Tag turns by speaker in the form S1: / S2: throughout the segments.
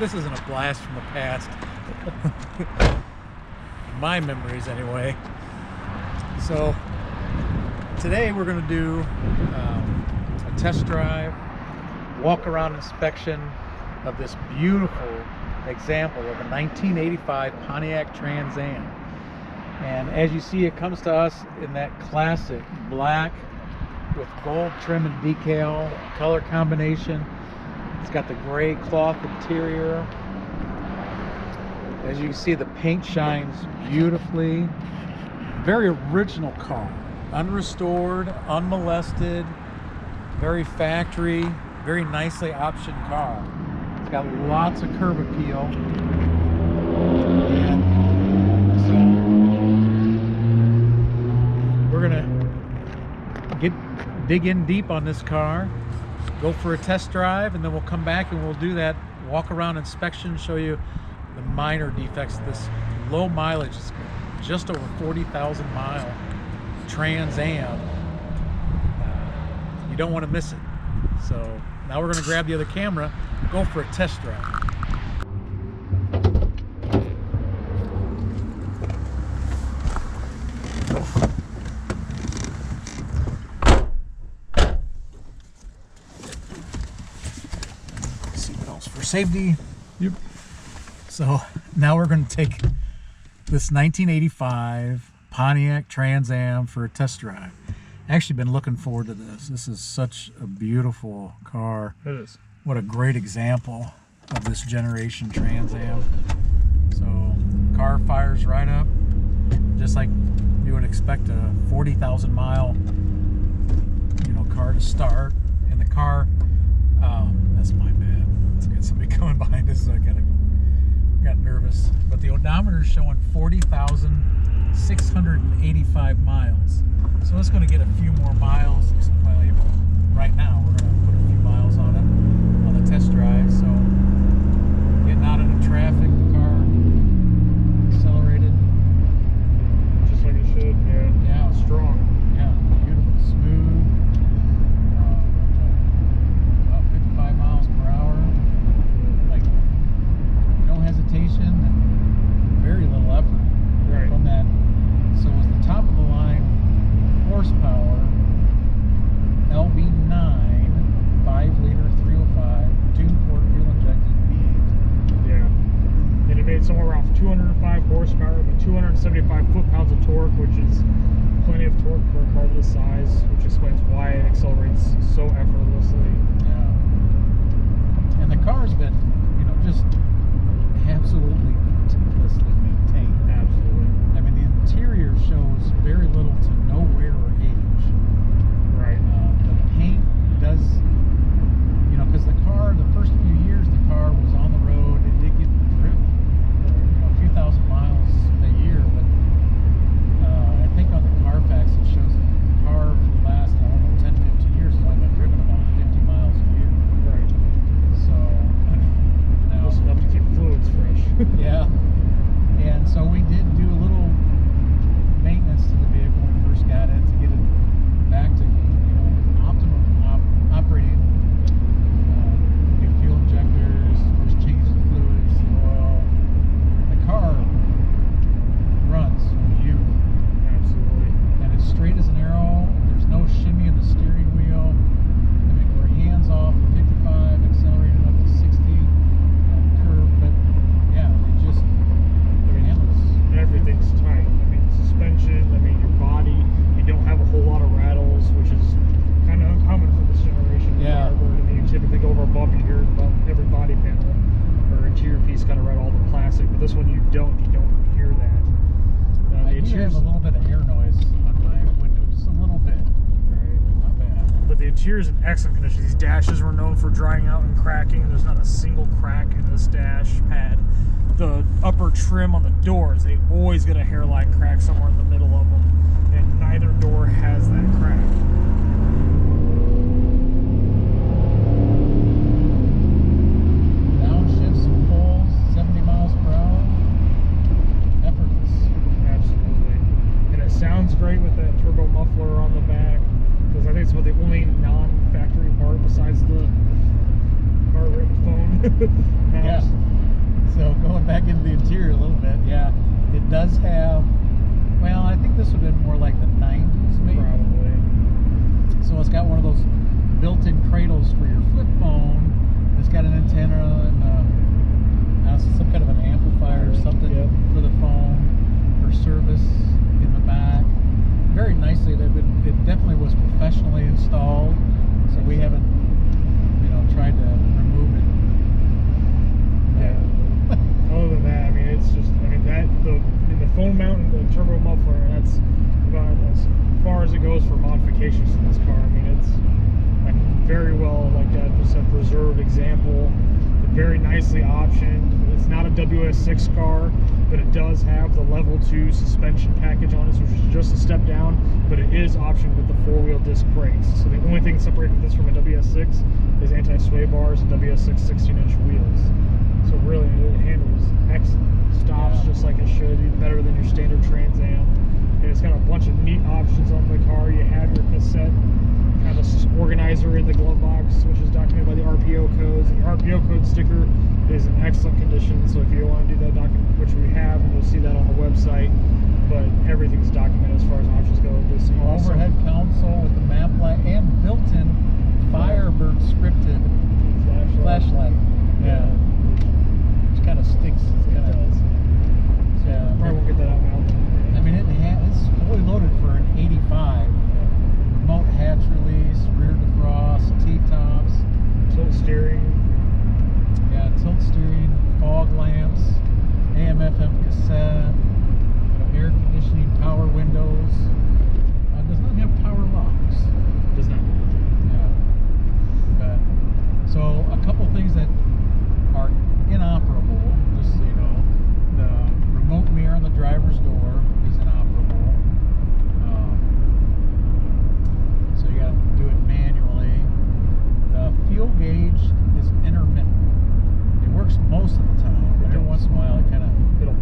S1: This isn't a blast from the past. My memories, anyway. So today we're going to do a test drive, walk around inspection of this beautiful example of a 1985 Pontiac Trans Am. And as you see, it comes to us in that classic black with gold trim and decal color combination. It's got the gray cloth interior. As you can see, the paint shines beautifully. Very original car, unrestored, unmolested, very factory, very nicely optioned car. It's got lots of curb appeal. And so we're gonna dig in deep on this car, go for a test drive, and then we'll come back and we'll do that walk around inspection, show you the minor defects of this low mileage. It's just over 40,000 mile Trans Am. You don't want to miss it. So now we're going to grab the other camera, go for a test drive. Seatbelts for safety. Yep. So now we're going to take this 1985 Pontiac Trans Am for a test drive. Actually been looking forward to this. This is such a beautiful car.
S2: It is.
S1: What a great example of this generation Trans Am. So the car fires right up, just like you would expect a 40,000 mile, car to start. And the car, that's my bad. Let's get somebody coming behind us, so I got nervous. But the odometer is showing 40,685 miles. So it's going to get a few more miles. Well, right now we're going to put a few miles on it on the test drive. So getting out into traffic, the car accelerated
S2: Just like it should. Yeah.
S1: Yeah.
S2: Strong.
S1: Yeah, beautiful, smooth. About 55 miles per hour. Like no hesitation and very little effort.
S2: Right.
S1: From that. So it was the top of the line horsepower LB9 5-liter 305 2-quart fuel-injected V8.
S2: Yeah. And it made somewhere around 205 horsepower, but 275 foot-pounds of torque, which is plenty of torque for a car this size, which explains why it accelerates so effortlessly.
S1: Yeah. And the car's been, just absolutely meticulously maintained.
S2: Absolutely.
S1: I mean, the interior shows very little to no wear or age.
S2: Right.
S1: The paint does, because the car, the first few years the car was on the road, it did get driven, a few thousand miles a year, but I think on the Carfax it shows that the car for the last, 10, 15 years has only been driven about 50 miles a year.
S2: Right.
S1: So, now,
S2: just enough to keep fluids fresh.
S1: yeah. And so we did do a little maintenance to the vehicle when we first got it to get it back to optimum operating. New fuel injectors, of course, change the fluids, the oil. The car runs beautifully.
S2: Absolutely.
S1: And it's straight as an arrow. There's no shimmy in the steering wheel. I mean, we're hands off at 55, accelerated up to 60 curve, but yeah, it just handles.
S2: Everything's tight. I mean, suspension, your body, you don't have a whole lot of rattles, which is kind of uncommon for this generation.
S1: Yeah.
S2: Where you typically go over a bump, you hear about every body panel or interior piece kind of rattle all the plastic, but this one you don't hear that.
S1: I do have a little bit of air noise on my window, just a little bit.
S2: Right.
S1: Not bad.
S2: But the interior is in excellent condition. These dashes were known for drying out and cracking. There's not a single crack in this dash pad. The upper trim on the doors, they always get a hairline crack somewhere in the middle of them, and neither door has that crack.
S1: Downshifts and pulls, 70 miles per hour. Effortless.
S2: Absolutely. And it sounds great with that turbo muffler on the back, because I think it's about the only non-factory part besides the car phone.
S1: Yeah. So going back into the interior a little bit, yeah, it does have, well, I think this would have been more like the 90s maybe.
S2: Probably.
S1: So it's got one of those built-in cradles for your flip phone. It's got an antenna and some kind of an amplifier or something for the phone, for service in the back. Very nicely, it definitely was professionally installed, so we haven't, tried to remove it.
S2: Yeah. Other than that, I mean, it's just, the phone mount and the turbo muffler, that's about as far as it goes for modifications to this car. I mean, it's like very well, like just a preserved example, very nicely optioned. It's not a WS6 car, but it does have the level 2 suspension package on it, which is just a step down, but it is optioned with the 4-wheel disc brakes. So the only thing separating this from a WS6 is anti-sway bars and WS6 16-inch wheels. So really, it handles excellent. Stops just like it should, even better than your standard Trans Am. And it's got a bunch of neat options on the car. You have your cassette kind of organizer in the glove box, which is documented by the RPO codes. And your RPO code sticker is in excellent condition. So if you want to do that document, which we have, and you'll see that on the website. But everything's documented as far as options go. This
S1: overhead console with the map light and built-in Firebird scripted flashlight. Yeah. Which kind of sticks.
S2: It does. Yeah. Probably won't get that out now.
S1: I mean, it's fully loaded for an 85. Remote hatch release, rear defrost, T-tops,
S2: tilt steering.
S1: Yeah, tilt steering, fog lamps, AM/FM cassette, air conditioning, power windows. Does not have power locks.
S2: Does not.
S1: Yeah. But so a couple things that are inoperable, just so you know, the remote mirror on the driver's door is inoperable. So you got to do it manually. The fuel gauge is intermittent. It works most of the time, but every once in a while it kind of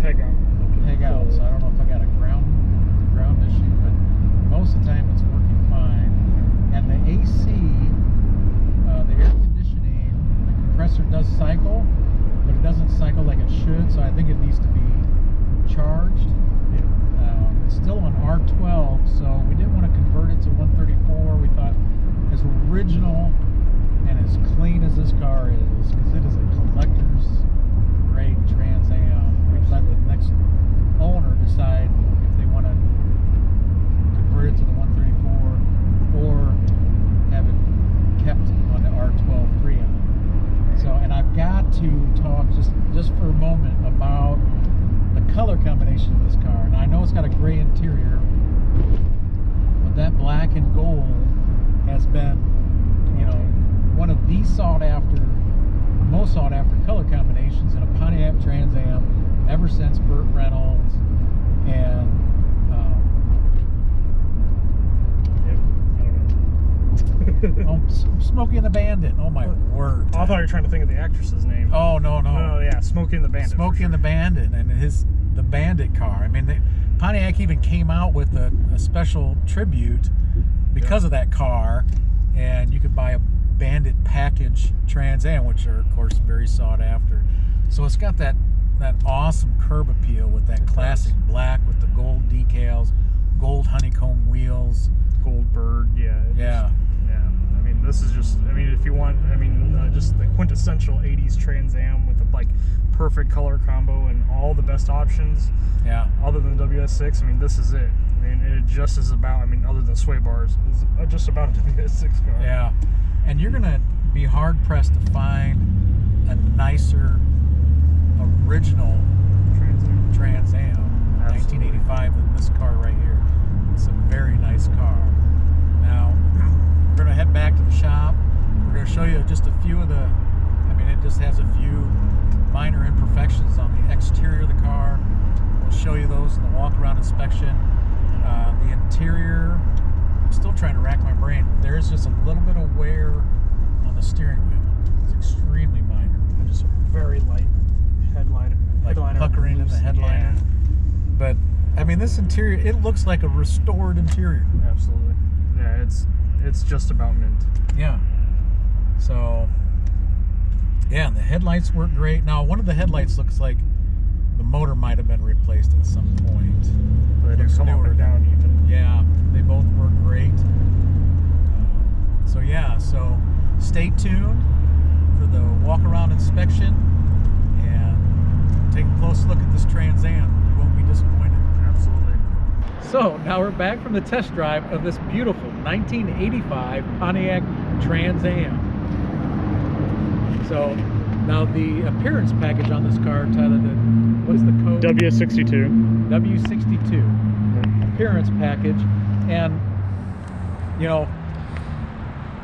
S2: peg out.
S1: So I don't know if I got a ground issue, but most of the time it's working fine. And the AC, the air conditioning, the compressor does cycle, but it doesn't cycle like it should. So I think it needs to be charged. It's still on R12, so we didn't want to convert it to 134. We thought as original and as clean as this car is, because it is a collector's grade Trans Am, we'd let the next owner decide if they want to convert it to the 134 or have it kept on the R12 Freon. So, and I've got to talk just for a moment about the color combination of this car. Now I know it's got a gray interior, but that black and gold has been, one of the most sought after color combinations in a Pontiac Trans Am ever since Burt Reynolds and Smokey and the Bandit. Oh my word!
S2: I thought you were trying to think of the actress's name.
S1: Oh no!
S2: Oh yeah, Smokey and the Bandit.
S1: Smokey and the Bandit, and the Bandit car. I mean, Pontiac even came out with a special tribute because of that car, and you could buy a Bandit package Trans Am, which are of course very sought after. So it's got that awesome curb appeal with that classic black with the gold decals, gold honeycomb wheels,
S2: gold bird. Yeah. I mean, this is just, if you want, just the quintessential 80s Trans Am with the perfect color combo and all the best options.
S1: Yeah.
S2: Other than WS6, this is it. It just is about, other than sway bars, is just about a WS6 car.
S1: Yeah. And you're gonna be hard pressed to find a nicer original Trans Am 1985 than this car right here. It's a very nice car. Now we're gonna head back to the shop. We're gonna show you just a few of the, it just has a few minor imperfections on the exterior of the car. We'll show you those in the walk around inspection. The interior, I'm still trying to rack my brain. There's just a little bit of wear on the steering wheel. It's extremely minor.
S2: Just a very light headliner.
S1: Puckering in the headliner. Yeah. But this interior, it looks like a restored interior.
S2: Absolutely. Yeah, it's just about mint.
S1: Yeah. So Yeah, and the headlights work great. Now, one of the headlights looks like the motor might have been replaced at some point.
S2: But they do come up or down even.
S1: Yeah, they both work great. So yeah, so stay tuned for the walk-around inspection and take a close look at this Trans Am. You won't be disappointed.
S2: Absolutely.
S1: So now we're back from the test drive of this beautiful 1985 Pontiac Trans Am. So now the appearance package on this car, Tyler, what's the code?
S2: W62.
S1: W62 appearance package. And you know,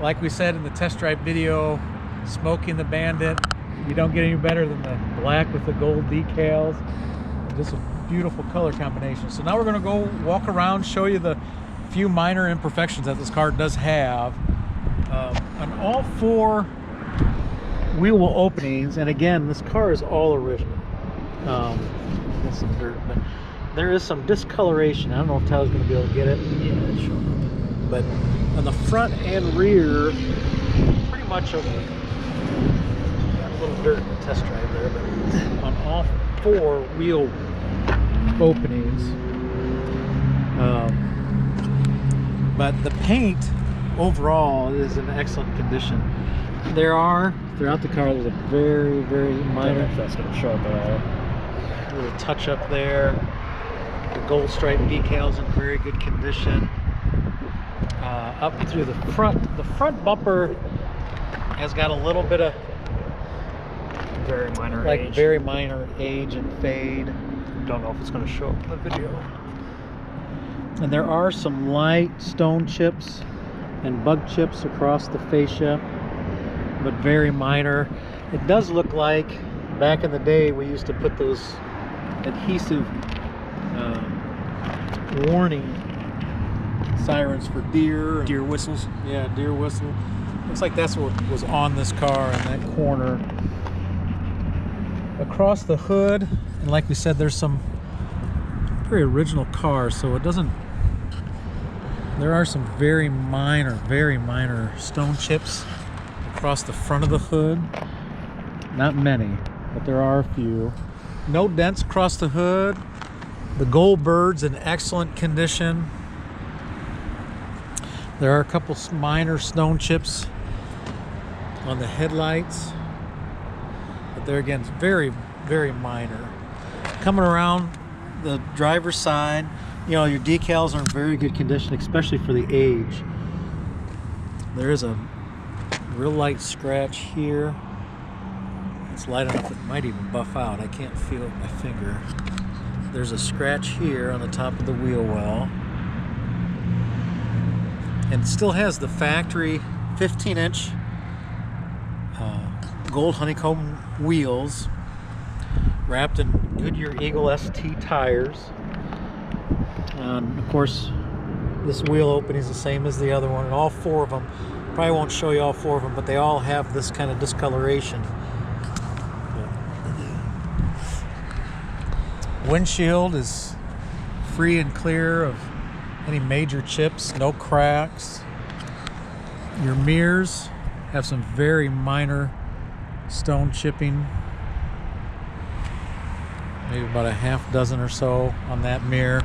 S1: like we said in the test drive video, Smoking the Bandit, you don't get any better than the black with the gold decals. Just a beautiful color combination. So now we're going to go walk around, show you the few minor imperfections that this car does have. On all 4 wheel well openings, and again, this car is all original. There's some dirt, but there is some discoloration. I don't know if Tyler's going to be able to get it. Yeah, sure. But on the front and rear, pretty much got a little dirt in the test drive there, but on all 4 wheel openings. But the paint overall is in excellent condition. There are, throughout the car, there's a very, very minor,
S2: That's going to show up at all.
S1: little touch up there. The gold stripe decals in very good condition. Up through the front bumper has got a little bit of
S2: Very minor
S1: like
S2: age.
S1: very minor age and fade.
S2: Don't know if it's going to show up in the video.
S1: And there are some light stone chips and bug chips across the fascia, but very minor. It does look like back in the day we used to put those adhesive warning sirens for deer.
S2: Deer whistles.
S1: Yeah, deer whistle. Looks like that's what was on this car in that corner. Across the hood, and like we said, there's some very original cars, so it doesn't, there are some very minor stone chips across the front of the hood. Not many, but there are a few. No dents across the hood. The gold bird's in excellent condition. There are a couple minor stone chips on the headlights, but they're again very, very minor. Coming around the driver's side, you know, your decals are in very good condition, especially for the age. There is a real light scratch here. It's light enough it might even buff out. I can't feel it with my finger. There's a scratch here on the top of the wheel well. And it still has the factory 15-inch gold honeycomb wheels wrapped in Goodyear Eagle ST tires. And of course, this wheel opening is the same as the other one, and all 4 of them, probably won't show you all 4 of them, but they all have this kind of discoloration. Windshield is free and clear of any major chips, no cracks. Your mirrors have some very minor stone chipping, maybe about a half dozen or so on that mirror.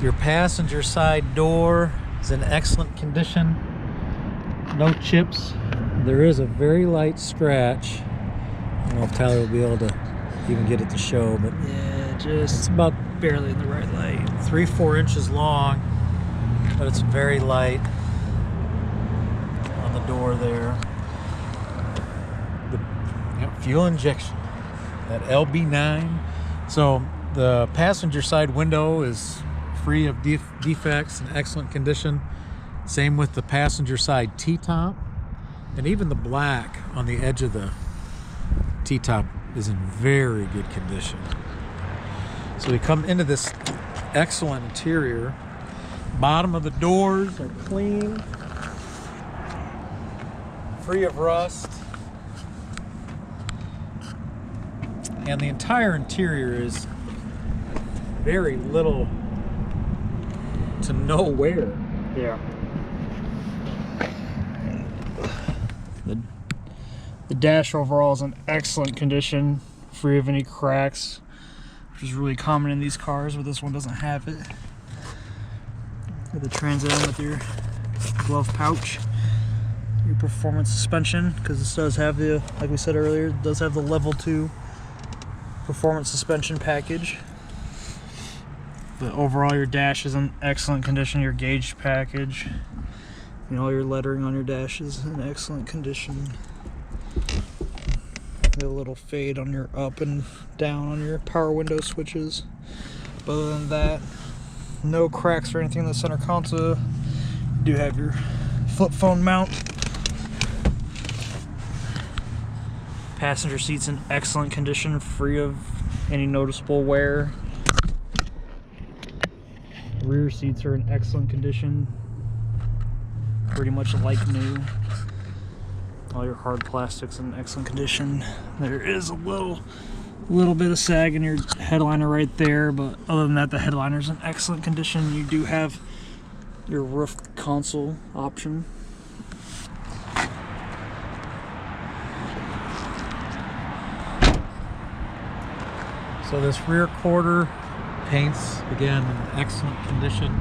S1: Your passenger side door is in excellent condition, no chips. There is a very light scratch. I don't know if Tyler will be able to even get it to show, but
S2: Yeah,
S1: it's
S2: just
S1: about
S2: barely in the right light.
S1: 3-4 inches long, but it's very light on the door there. The fuel injection, that LB9. So the passenger side window is free of defects and excellent condition. Same with the passenger side T-top, and even the black on the edge of the T-top is in very good condition. So we come into this excellent interior. Bottom of the doors are clean, free of rust, and the entire interior is very little to no wear.
S2: Yeah. The dash overall is in excellent condition, free of any cracks, which is really common in these cars, but this one doesn't have it. With the Trans Am with your glove pouch, your performance suspension, because this does have the, like we said earlier, it does have the level 2 performance suspension package. But overall, your dash is in excellent condition. Your gauge package, and all your lettering on your dash is in excellent condition. A little fade on your up and down on your power window switches. But other than that, no cracks or anything in the center console. You do have your flip phone mount. Passenger seats in excellent condition, free of any noticeable wear. Rear seats are in excellent condition, pretty much like new. All your hard plastics in excellent condition. There is a little bit of sag in your headliner right there, but other than that, the headliner's in excellent condition. You do have your roof console option.
S1: So this rear quarter paints again in excellent condition.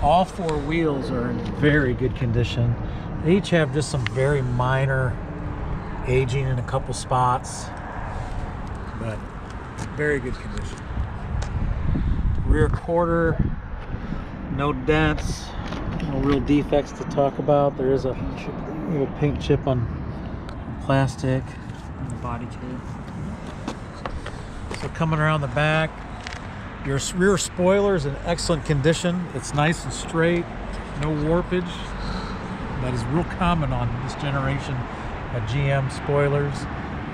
S1: All 4 wheels are in very good condition. They each have just some very minor aging in a couple spots, but very good condition. Rear quarter, no dents, no real defects to talk about. There is a little paint chip on plastic
S2: On the body kit.
S1: So coming around the back, your rear spoiler is in excellent condition. It's nice and straight, no warpage. That is real common on this generation of GM spoilers.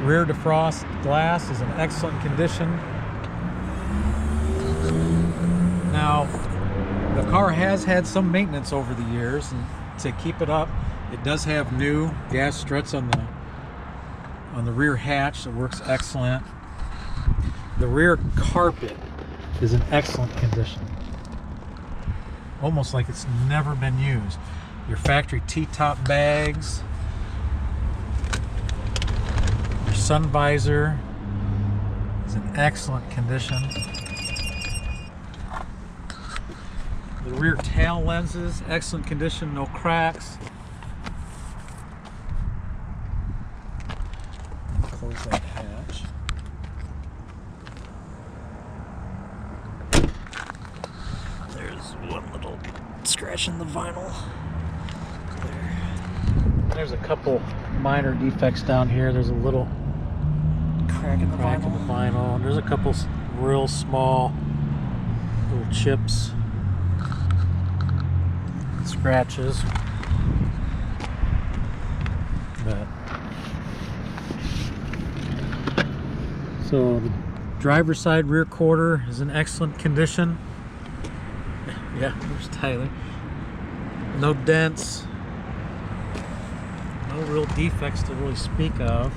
S1: Rear defrost glass is in excellent condition. Now, the car has had some maintenance over the years, and to keep it up, it does have new gas struts on the rear hatch that works excellent. The rear carpet is in excellent condition, almost like it's never been used. Your factory T-top bags, your sun visor is in excellent condition. The rear tail lenses, excellent condition, no cracks. Close that hatch. There's one little scratch in the vinyl. There's a couple minor defects down here. There's a little
S2: Crack in the vinyl.
S1: There's a couple real small little chips, scratches. But so the driver's side rear quarter is in excellent condition. Yeah, there's Tyler. No dents. No real defects to really speak of.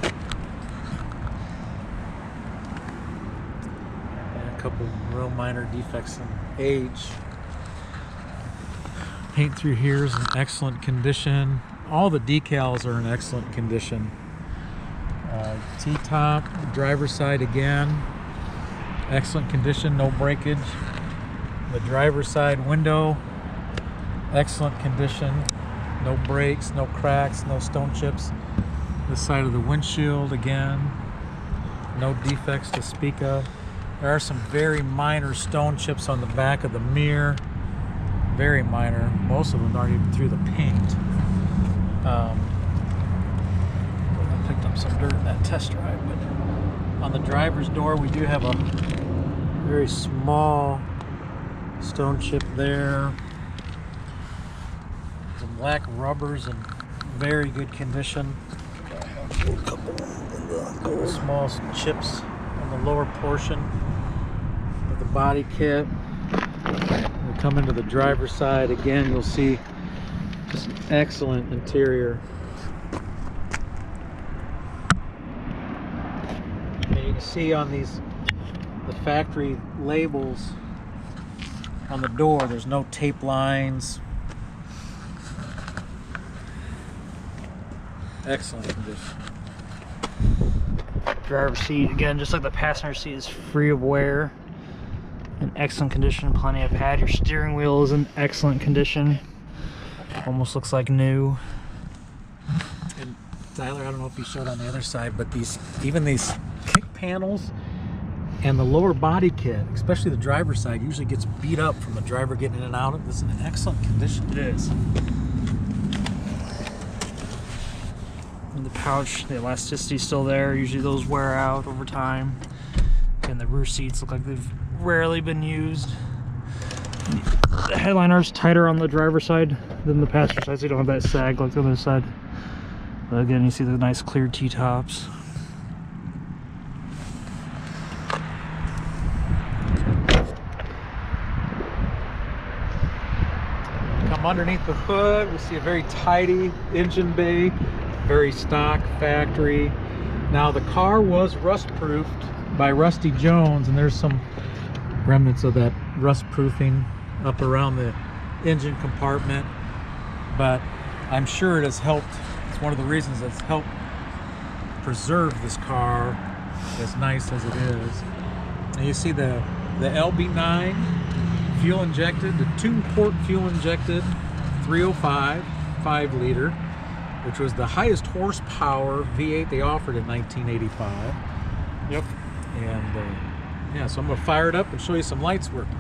S1: And a couple real minor defects in age. Paint through here is in excellent condition. All the decals are in excellent condition. T-top, driver's side again, excellent condition, no breakage. The driver's side window, excellent condition, no breaks, no cracks, no stone chips. This side of the windshield again, no defects to speak of. There are some very minor stone chips on the back of the mirror, very minor. Most of them aren't even through the paint. I picked up some dirt in that test drive, but on the driver's door we do have a very small stone chip there. Some black rubbers in very good condition. A couple small chips on the lower portion of the body kit. We come into the driver's side again, you'll see just an excellent interior. And you can see on the factory labels on the door, there's no tape lines. Excellent condition.
S2: Driver's seat, again, just like the passenger seat, is free of wear. In excellent condition, plenty of pad. Your steering wheel is in excellent condition. Almost looks like new.
S1: And Tyler, I don't know if you showed on the other side, but even these kick panels and the lower body kit, especially the driver's side, usually gets beat up from the driver getting in and out. This is in excellent condition.
S2: It is. And the pouch, the elasticity is still there. Usually those wear out over time. And the rear seats look like they've rarely been used. The headliner's tighter on the driver's side than the passenger side, so you don't have that sag like the other side. But again, you see the nice clear T-tops.
S1: Come underneath the hood, we see a very tidy engine bay, very stock factory. Now the car was rust-proofed by Rusty Jones, and there's some remnants of that rust proofing up around the engine compartment, but I'm sure it has helped. It's one of the reasons it's helped preserve this car as nice as it is. And you see the LB9 fuel injected, the 2-port fuel injected 305 5-liter, which was the highest horsepower V8 they offered in 1985.
S2: Yep.
S1: And yeah, so I'm going to fire it up and show you some lights working.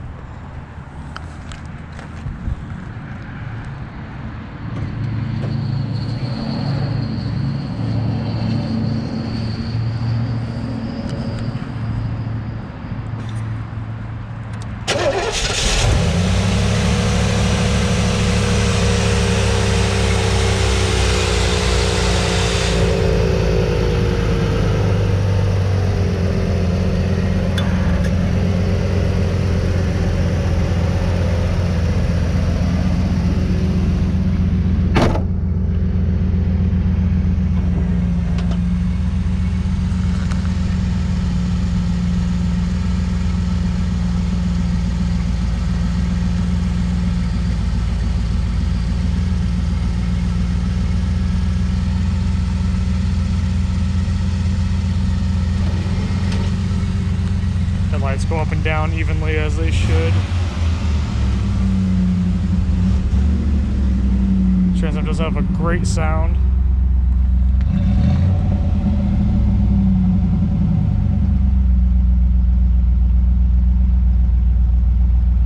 S2: Lights go up and down evenly as they should. Trans Am does have a great sound.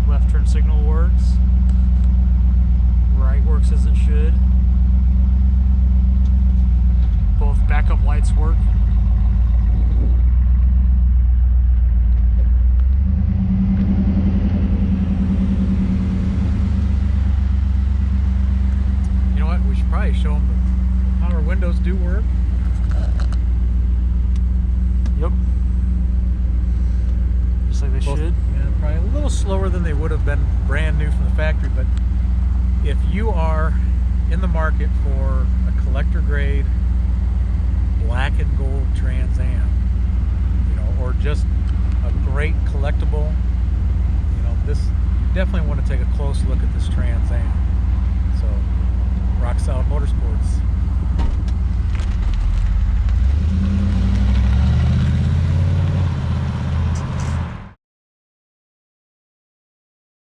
S2: Left turn signal works. Right works as it should. Both backup lights work.
S1: Probably show them the power windows do work.
S2: Yep. Just like they should.
S1: Yeah, probably a little slower than they would have been brand new from the factory, but if you are in the market for a collector grade black and gold Trans Am, you know, or just a great collectible, you know, this, you definitely want to take a close look at this Trans Am. So, Rock Solid Motorsports.